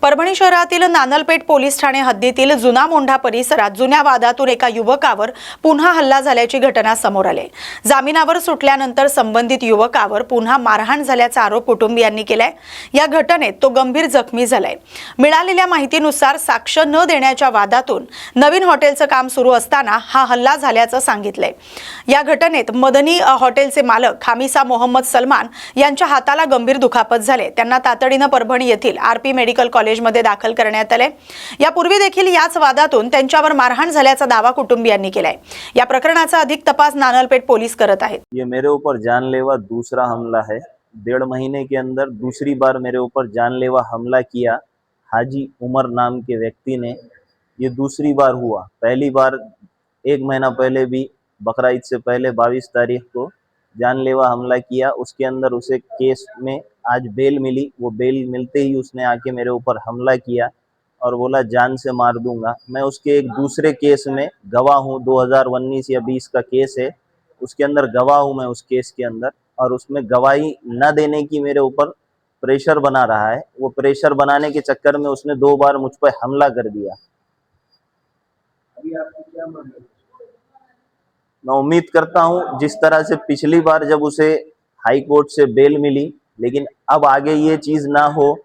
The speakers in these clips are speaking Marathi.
परभणी शहरातील नानलपेठ पोलीस ठाणे हद्दीतील जुना मोंढा परिसरात जुन्या वादातून एका युवकावर पुन्हा हल्ला झाल्याची घटना समोर आली। जामिनावर सुटल्यानंतर संबंधित युवकावर पुन्हा मारहाण झाल्याचा आरोप कुटुंबियांनी केलाय। या घटनेत तो गंभीर जखमी झालाय। मिळालेल्या माहितीनुसार साक्ष न देण्याच्या वादातून नवीन हॉटेलचं काम सुरू असताना हा हल्ला झाल्याचं सांगितलंय। या घटनेत मदनी हॉटेलचे मालक खामिसा मोहम्मद सलमान यांच्या हाताला गंभीर दुखापत झाले। त्यांना तातडीने परभणी येथील आरपी मेडिकल कॉलेजमध्ये दाखल करण्यात आले। यापूर्वी देखील याच वादातून त्यांच्यावर मारहाण झाल्याचा दावा कुटुंबियांनी केलाय। या प्रकरणाचा अधिक तपास नानलपेठ पोलीस करत आहेत। ये मेरे ऊपर जानलेवा दूसरा हमला है। 1.5 महीने के अंदर दूसरी बार मेरे ऊपर जानलेवा हमला किया हाजी उमर नाम के व्यक्ति ने। ये दूसरी बार हुआ। पहली बार 1 महीना पहले भी बकरा ईद से पहले 22 तारीख को जानलेवा हमला किया। उसके अंदर उसे केस में आज बेल मिली। वो बेल मिलते ही उसने आके मेरे ऊपर हमला किया और बोला जान से मार दूंगा। मैं उसके एक दूसरे केस में गवाह हूँ। 2019 या 20 का केस है, उसके अंदर गवाह हूँ मैं उस केस के अंदर। और उसमें गवाही न देने की मेरे ऊपर प्रेशर बना रहा है। वो प्रेशर बनाने के चक्कर में उसने 2 बार मुझ पर हमला कर दिया। अभी आपकी क्या मांग है? मैं उम्मीद करता हूँ जिस तरह से पिछली बार जब उसे हाई कोर्ट से बेल मिली, लेकिन अब आगे ये चीज़ ना हो।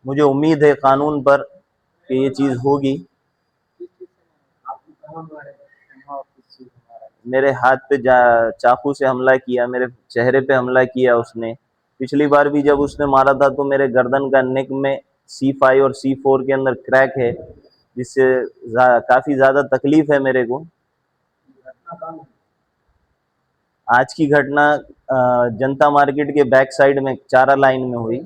मुझे उम्मीद है कानून पर कि ये चीज़ होगी। मेरे हाथ पे चाकू से हमला किया, मेरे चेहरे पे हमला किया उसने। पिछली बार भी जब उसने मारा था तो मेरे गर्दन का नेक में C5 और C4 के अंदर क्रैक है, जिससे काफ़ी ज़्यादा तकलीफ है मेरे को। आज की घटना जनता मार्केट के बैक साइड में चारा लाइन में हुई।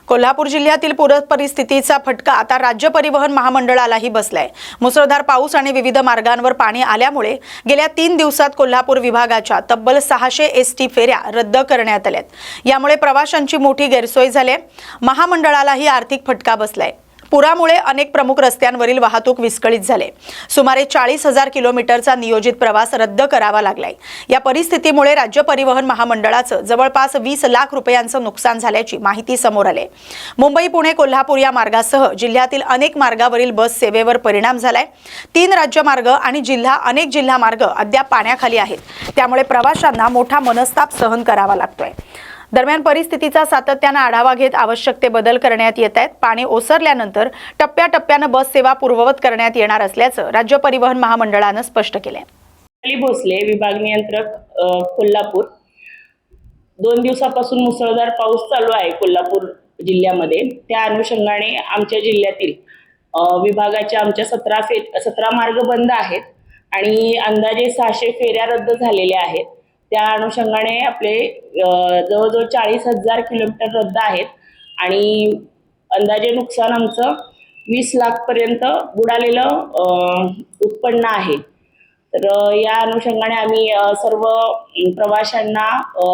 कोल्हापूर जिल्ह्यातील पूर परिस्थितीचा फटका आता राज्य परिवहन महामंडळालाही बसलाय। मुसळधार पाऊस आणि विविध मार्गांवर पाणी आल्यामुळे गेल्या 3 दिवसात कोल्हापूर विभागाच्या तब्बल 600 एसटी फेऱ्या रद्द करण्यात आल्यात। यामुळे प्रवाशांची मोठी गैरसोय झाली आहे। महामंडळालाही आर्थिक फटका बसलाय। पुरामुळे अनेक प्रमुख रस्त्यांवरील वाहतूक विस्कळीत झाले। सुमारे 40,000 किलोमीटरचा नियोजित प्रवास रद्द करावा लागलाय। या परिस्थितीमुळे राज्य परिवहन महामंडळाचं जवळपास 20 लाख रुपयांचं नुकसान झाल्याची माहिती समोर आली। मुंबई पुणे कोल्हापूर या मार्गासह जिल्ह्यातील अनेक मार्गावरील बस सेवेवर परिणाम झालाय। 3 राज्य मार्ग आणि अनेक जिल्हा मार्ग अद्याप पाण्याखाली आहेत। त्यामुळे प्रवाशांना मोठा मनस्ताप सहन करावा लागतोय। दरम्यान परिस्थितीचा सातत्याने आढावा घेत आवश्यक ते बदल करण्यात येत आहेत। पाणी ओसरल्यानंतर टप्प्याटप्प्याने बस सेवा पूर्ववत करण्यात येणार असल्याचं राज्य परिवहन महामंडळाने स्पष्ट केले। भोसले विभाग नियंत्रक कोल्हापूर। 2 दिवसापासून मुसळधार पाऊस चालू आहे कोल्हापूर जिल्ह्यामध्ये। त्या अनुषंगाने आमच्या जिल्ह्यातील विभागाच्या आमच्या 17 मार्ग बंद आहेत आणि अंदाजे 600 फेऱ्या रद्द झालेल्या आहेत। त्या अनुषंगाने आपले जवळजवळ 40,000 किलोमीटर रद्द आहेत आणि अंदाजे नुकसान आमचं 20 लाख पर्यंत बुडालेलं उत्पन्न आहे। तर या अनुषंगाने आम्ही सर्व प्रवाशांना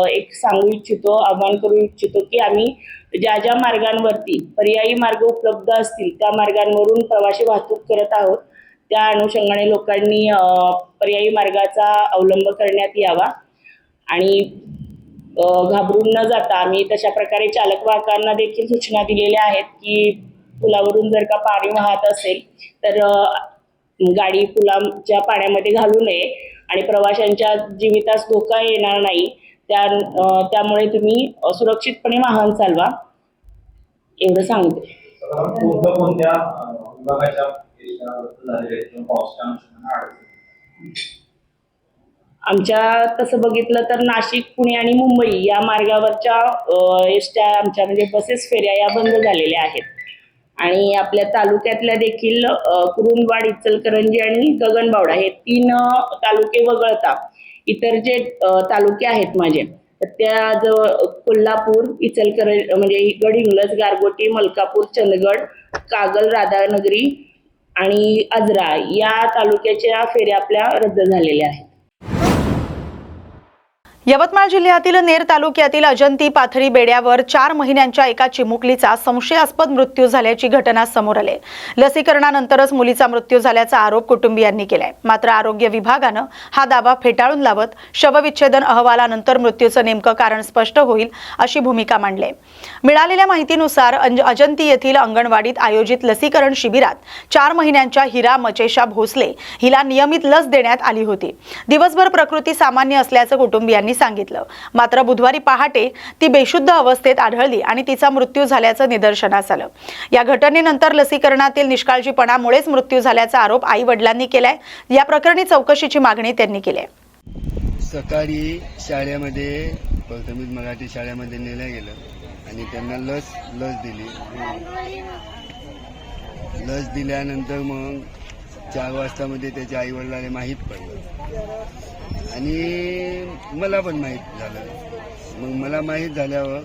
एक सांगू इच्छितो, आवाहन करू इच्छितो की आम्ही ज्या ज्या मार्गांवरती पर्यायी मार्ग उपलब्ध असतील त्या मार्गांवरून प्रवासी वाहतूक करत आहोत। त्या अनुषंगाने लोकांनी पर्यायी मार्गाचा अवलंब करण्यात यावा आणि घाबरून न जाता आम्ही तशा प्रकारे चालक वाहकांना देखील सूचना दिलेल्या आहेत की पुलावरून जर का पाणी वाहत असेल तर गाडी पुलाच्या पाण्यामध्ये घालू नये आणि प्रवाशांच्या जीवितास धोका येणार नाही त्यामुळे तुम्ही सुरक्षितपणे वाहन चालवा एवढं सांगते। आमच्या तसं बघितलं तर नाशिक पुणे आणि मुंबई या मार्गावरच्या एसट्या आमच्या म्हणजे बसेस फेऱ्या या बंद झालेल्या आहेत आणि आपल्या तालुक्यातल्या देखील कुरुंदवाड इचलकरंजी आणि गगनबावडा हे 3 तालुके वगळता इतर जे तालुके आहेत माझे तर त्या कोल्हापूर इचलकरंजी म्हणजे गडहिंग्लज गारगोटी मलकापूर चंदगड कागल राधानगरी आणि आजरा या तालुक्याच्या फेऱ्या आपल्या रद्द झालेल्या आहेत। यवतमाळ जिल्ह्यातील नेर तालुक्यातील अजंती पाथरी बेड्यावर 4 महिन्यांच्या एका चिमुकलीचा संशयास्पद मृत्यू झाल्याची घटना समोर आली. लसीकरणानंतरच मुलीचा मृत्यू झाल्याचा आरोप कुटुंबियांनी केलाय. मात्र आरोग्य विभागानं हा दावा फेटाळून लावत शवविच्छेदन अहवालानंतर मृत्यूचं नेमकं कारण स्पष्ट होईल अशी भूमिका मांडली. मिळालेल्या माहितीनुसार अजंती येथील अंगणवाडीत आयोजित लसीकरण शिबिरात 4 महिन्यांच्या हिरा मचेशा भोसले हिला नियमित लस देण्यात आली होती. दिवसभर प्रकृती सामान्य असल्याचं कुटुंबियांनी सांगितलं. मात्र बुधवारी पहाटे ती बेशुद्ध अवस्थेत आढळली आणि तिचा मृत्यू झाल्याचं निदर्शनास आलं. या घटनेनंतर लसीकरणातील निष्काळजीपणामुळेच मृत्यू झाल्याचा आरोप आई वडिलांनी केलाय. या प्रकरणी चौकशीची मागणी त्यांनी केली आहे. सकाळी शाळेमध्ये प्राथमिक मराठी शाळेमध्ये नेलं गेलं आणि त्यांना लस दिली. लस दिल्यानंतर मग 4 वाजतामध्ये त्याच्या आईवडिलांना माहीत पडलं आणि मला पण माहीत झालं. मग मला माहीत झाल्यावर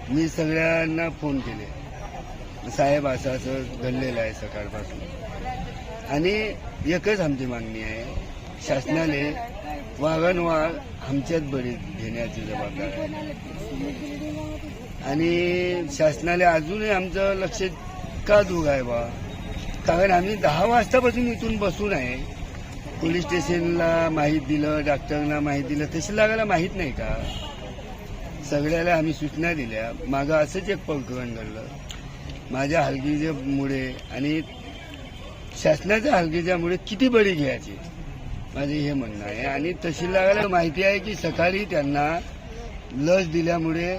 मी सगळ्यांना फोन केले, साहेब असं घडलेलं आहे सकाळपासून. आणि एकच आमची मागणी आहे, शासनाने वारंवार आमच्यात बळी घेण्याची जबाबदारी आहे आणि शासनाने अजूनही आमचं लक्ष का दूर आहे बा. कारण आम्ही 10 वाजतापासून इथून बसून आहे. पोलीस स्टेशनला माहीत दिलं, डॉक्टरना माहीत दिलं, तहसीलदाराला माहीत नाही का. सगळ्याला आम्ही सूचना दिल्या. मागं असंच एक प्रकरण घडलं माझ्या हलगीच्यामुळे आणि शासनाच्या हलगीच्यामुळे किती बळी घ्यायची माझे हे म्हणणं आहे. आणि तहसीलदाराला माहिती आहे की सकाळी त्यांना लस दिल्यामुळे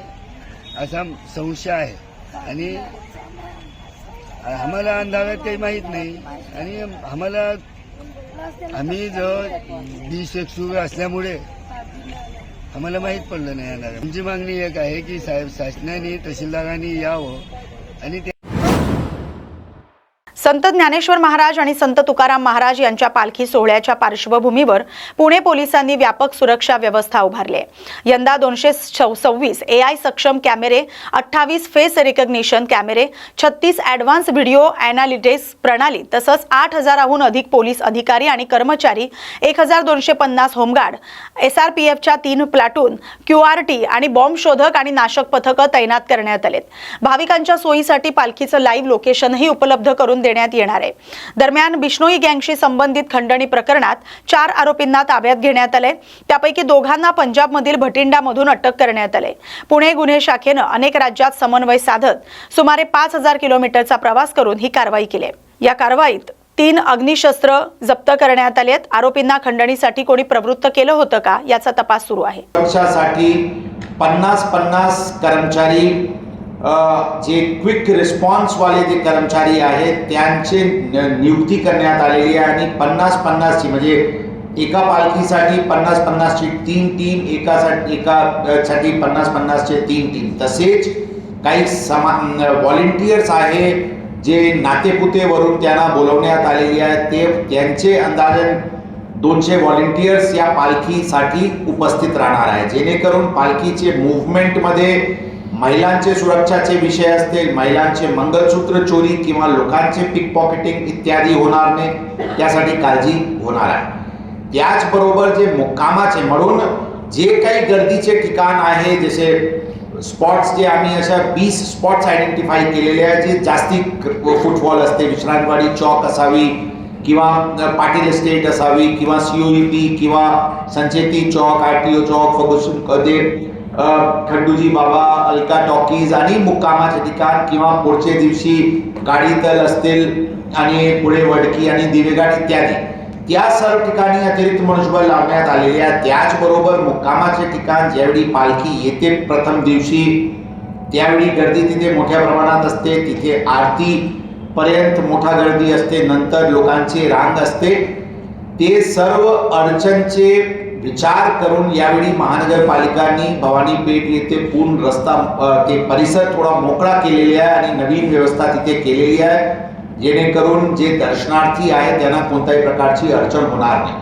असा संशय आहे आणि आम्हाला अंदाजात काही माहीत नाही. आणि आम्ही जर B-सेक्शुअल असल्यामुळे आम्हाला माहीत पडलं नाही अंदाज. आमची मागणी एक आहे की साहेब शासनाने तहसीलदारांनी यावं आणि संत ज्ञानेश्वर महाराज आणि संत तुकाराम महाराज यांच्या पालखी सोहळ्याच्या पार्श्वभूमीवर पुणे पोलिसांनी व्यापक सुरक्षा व्यवस्था उभारली आहे. यंदा 226 AI सक्षम कॅमेरे, 28 फेस रिकग्निशन कॅमेरे, 36 ॲडव्हान्स व्हिडिओ ॲनालिटिक्स प्रणाली तसंच 8,000हून अधिक पोलीस अधिकारी आणि कर्मचारी, 1,250 होमगार्ड, SRPFच्या 3 प्लाटून, QRT आणि बॉम्ब शोधक आणि नाशक पथकं तैनात करण्यात आलेत. भाविकांच्या सोयीसाठी पालखीचं लाईव्ह लोकेशनही उपलब्ध करून देण्यात येणार आहे. दरम्यान बिश्नोई गँगशी संबंधित खंडणी प्रकरणात 4 आरोपींना ताब्यात घेण्यात आले. त्यापैकी 2घांना पंजाबमधील भटिंडामधून अटक करण्यात आली. पुणे गुन्हे शाखेनं अनेक राज्यात समन्वय साधत सुमारे 5,000 किलोमीटरचा प्रवास करून ही कारवाई केली. या कारवाईत 3 अग्निशस्त्र जप्त करण्यात आले. आरोपींना खंडणीसाठी कोणी प्रवृत्त केलं होतं का याचा तपास सुरू आहे. सुरक्षासाठी 50 कर्मचारी जे क्विक रिस्पॉन्स वाले जे कर्मचारी आहेत त्यांची नियुक्ती करण्यात आलेली आहे आणि 50 ची म्हणजे एका पालखीसाठी 50 ची 3 टीम, एकासाठी 50 चे 3 टीम. तसेच काही व्हॉलेंटियर्स आहे जे नातेपुतेवरून त्यांना बोलवण्यात आलेली आहे. त्यांचे अंदाजे 200 व्हॉलेंटियर्स या पालखीसाठी उपस्थित राहणार आहे, जेणेकरून पालखीचे मूव्हमेंटमध्ये महिलांचे सुरक्षाचे विषय असतील, महिलांचे मंगलसूत्र चोरी किंवा लोकांचे पिक पॉकेटिंग इत्यादी होणार नाही, त्यासाठी काळजी होणार आहे. त्याचबरोबर जे मुक्कामाचे म्हणून जे काही गर्दीचे ठिकाण आहे, जसे स्पॉट्स जे आम्ही अशा 20 स्पॉट्स आयडेंटिफाय केलेले आहेत जे जास्ती फुटफॉल असते, विश्रांतवाडी चौक असावी किंवा पाटील एस्टेट असावी किंवा COEP किंवा संचेती चौक, RTO चौक, फर्ग्युसन कदे, खंडूजी बाबा, अलका टॉकीज आणि मुक्कामाचे ठिकाण किंवा पुढच्या दिवशी गाडीतल असतील आणि पुढे वडकी आणि दिवेघाट इत्यादी, त्या सर्व ठिकाणी अतिरिक्त मनुष्यबळ लावण्यात आलेले आहे. त्याचबरोबर मुक्कामाचे ठिकाण ज्यावेळी पालखी येते प्रथम दिवशी त्यावेळी गर्दी तिथे मोठ्या प्रमाणात असते. तिथे आरती पर्यंत मोठा गर्दी असते, नंतर लोकांची रांग असते. ते सर्व अडचणचे विचार करून यावेळी महानगरपालिकांनी भवानी पेठ येथे पूर्ण रस्ता ते परिसर थोडा मोकळा केलेला आहे आणि नवीन व्यवस्था तिथे केलेली आहे, जेणेकरून जे दर्शनार्थी आहेत त्यांना कोणत्याही प्रकारची अडचण होणार नाही.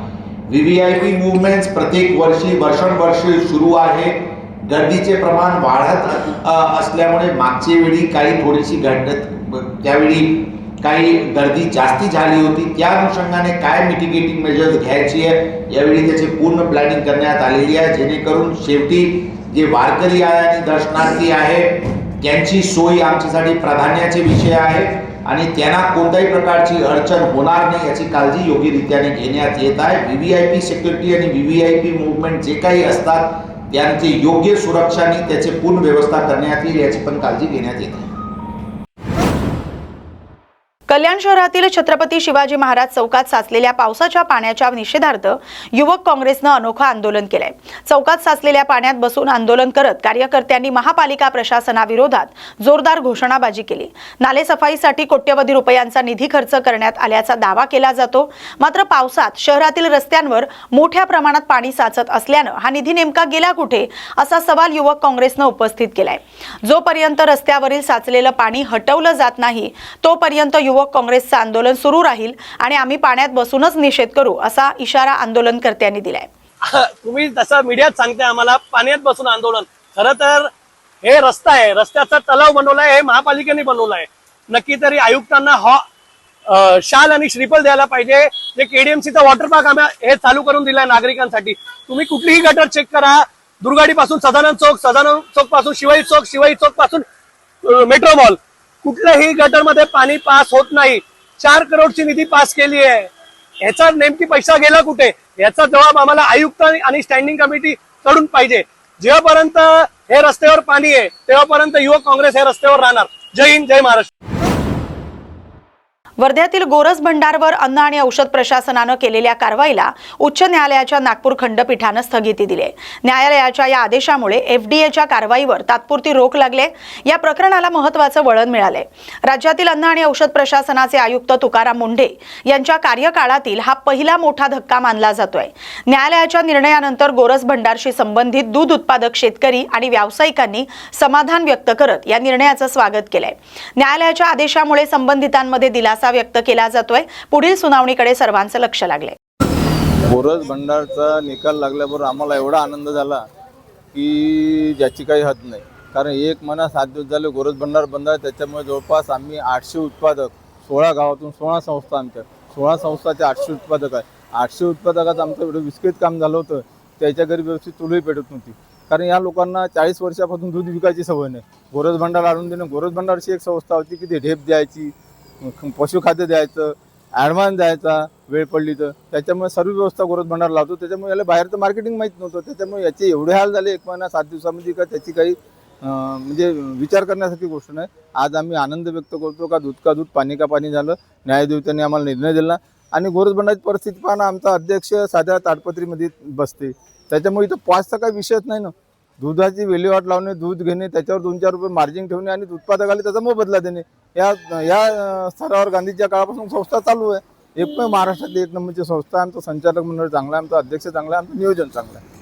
VVIP मूव्हमेंट्स प्रत्येक वर्षी वर्षानुवर्ष सुरू आहे. गर्दीचे प्रमाण वाढत असल्यामुळे मागच्या वेळी काही थोडीशी त्यावेळी काही गर्दी जास्ती झाली होती, त्या अनुषंगाने काय मिटिगेटिंग मेजर्स घ्यायची आहे यावेळी त्याची पूर्ण प्लॅनिंग करण्यात आलेली आहे, जेणेकरून शेवटी जे वारकरी आहे आणि दर्शनार्थी आहे त्यांची सोय आमच्यासाठी प्राधान्याचे विषय आहे आणि त्यांना कोणत्याही प्रकारची अडचण होणार नाही याची काळजी योग्यरित्याने घेण्यात येत आहे. VVIP सिक्युरिटी आणि VVIP मूवमेंट जे काही असतात त्यांची योग्य सुरक्षा आणि त्याची पूर्ण व्यवस्था करण्यात येईल याची पण काळजी घेण्यात येते. कल्याण शहरातील छत्रपती शिवाजी महाराज चौकात साचलेल्या पावसाच्या पाण्याच्या निषेधार्थ युवक काँग्रेसनं अनोखं आंदोलन केलंय. चौकात साचलेल्या पाण्यात बसून आंदोलन करत कार्यकर्त्यांनी महापालिका प्रशासनाविरोधात जोरदार घोषणाबाजी केली. नालेसफाईसाठी कोट्यवधी रुपयांचा निधी खर्च करण्यात आल्याचा दावा केला जातो. मात्र पावसात शहरातील रस्त्यांवर मोठ्या प्रमाणात पाणी साचत असल्यानं हा निधी नेमका गेला कुठे असा सवाल युवक काँग्रेसनं उपस्थित केलाय. जोपर्यंत रस्त्यावरील साचलेलं पाणी हटवलं जात नाही तोपर्यंत युवक काँग्रेसचं आंदोलन सुरू राहील आणि आम्ही पाण्यात बसूनच निषेध करू असा इशारा आंदोलनकर्त्यांनी दिलाय. तुम्ही जसं मीडियात सांगते आम्हाला पाण्यात बसून आंदोलन, खरं तर हे रस्ता आहे, रस्त्याचा तलाव बनवलाय हे महापालिकेने बनवलाय. नक्की तरी आयुक्तांना शाल आणि श्रीफळ द्यायला पाहिजे. जे KDMCचा वॉटर पार्क आम्ही हे चालू करून दिलाय नागरिकांसाठी. तुम्ही कुठलीही गटर चेक करा, दुर्गाडी पासून सदानंद चौक पासून शिवाई चौक पासून मेट्रो मॉल, कुठल्याही गटरमध्ये पाणी पास होत नाही. 4 करोडची निधी पास केली आहे, ह्याचा नेमकी पैसा गेला कुठे याचा जबाब आम्हाला आयुक्त आणि स्टँडिंग कमिटी कडून पाहिजे. जेव्हापर्यंत हे रस्त्यावर पाणी आहे तेव्हापर्यंत युवक काँग्रेस हे रस्त्यावर राहणार. जय हिंद, जय महाराष्ट्र. वर्ध्यातील गोरज भंडारवर अन्न आणि औषध प्रशासनानं केलेल्या कारवाईला उच्च न्यायालयाच्या नागपूर खंडपीठानं स्थगिती दिली. न्यायालयाच्या या आदेशामुळे FDAच्या कारवाईवर तात्पुरती रोख लागले. या प्रकरणाला महत्त्वाचं वळण मिळालंय. राज्यातील अन्न आणि औषध प्रशासनाचे आयुक्त तुकाराम मुंढे यांच्या कार्यकाळातील हा पहिला मोठा धक्का मानला जातोय. न्यायालयाच्या निर्णयानंतर गोरज भंडारशी संबंधित दूध उत्पादक शेतकरी आणि व्यावसायिकांनी समाधान व्यक्त करत या निर्णयाचं स्वागत केलंय. न्यायालयाच्या आदेशामुळे संबंधितांमध्ये दिलासा व्यक्त केला जातोय. पुढील सुनावणीकडे सर्वांचं लक्ष लागले. गोरज भंडारचा निकाल लागल्याबरोबर आम्हाला एवढा आनंद झाला की ज्याची काही हद नाही. कारण 1 महिना 7 दिवस झाले गोरज भंडार बंद आहे. त्याच्यामुळे जवळपास आम्ही 800 उत्पादक 16 गावातून 16 संस्था, आमच्या 16 संस्थाचे 800 उत्पादक आहे. 800 उत्पादकात आमचं एवढं विस्कळीत काम झालं होतं. त्याच्या घरी व्यवस्थित चुलही पेटत नव्हती. कारण या लोकांना 40 वर्षापासून दूध विकायची सवय नाही. गोरज भंडार आणून देणं, गोरज भंडारची एक संस्था होती की ते ढेप द्यायची, पशुखाद्य द्यायचं, ॲडव्हान्स द्यायचा वेळ पडली तर. त्याच्यामुळे सर्व व्यवस्था गोरज भंडार लावतो. त्याच्यामुळे याला बाहेरचं मार्केटिंग माहीत नव्हतं. त्याच्यामुळे याचे एवढे हाल झाले 1 महिना 7 दिवसामध्ये का त्याची काही म्हणजे विचार करण्यासारखी गोष्ट नाही. आज आम्ही आनंद व्यक्त करतो का दूध का दूध, पाणी का पाणी झालं. न्यायदेवतांनी आम्हाला निर्णय दिला. आणि गोरज भंडारची परिस्थिती पाहणं, आमचा अध्यक्ष साध्या ताडपत्रीमध्ये बसते. त्याच्यामुळे इथं पाचचा काही विषयच नाही ना. दुधाची विल्हेवाट लावणे, दूध घेणे, त्याच्यावर 2-4 रुपये मार्जिन ठेवणे आणि उत्पादकाला त्याचा मोबदला देणे, या स्तरावर गांधीच्या काळापासून संस्था चालू आहे. एकमेव महाराष्ट्रातली 1 नंबरची संस्था. आमचं संचालक मंडळ चांगलं आहे, आमचा अध्यक्ष चांगला आहे, आमचं नियोजन चांगलं आहे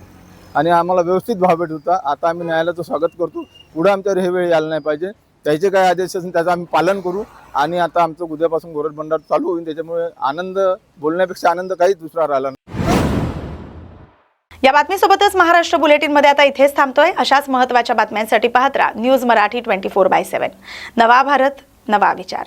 आणि आम्हाला व्यवस्थित भाव भेट होता. आता आम्ही न्यायालयाचं स्वागत करतो. पुढे आमच्यावर हे वेळ यायला नाही पाहिजे. त्याचे काय आदेश असेल त्याचं आम्ही पालन करू. आणि आता आमचं उद्यापासून गोरज भंडार चालू होईल. त्याच्यामुळे आनंद, बोलण्यापेक्षा आनंद काहीच दुसरा राहिला नाही. या बातमीसोबतच महाराष्ट्र बुलेटिनमध्ये आता इथेच थांबतोय. अशाच महत्त्वाच्या बातम्यांसाठी पाहत राहा न्यूज मराठी 24/7. नवा भारत, नवा विचार.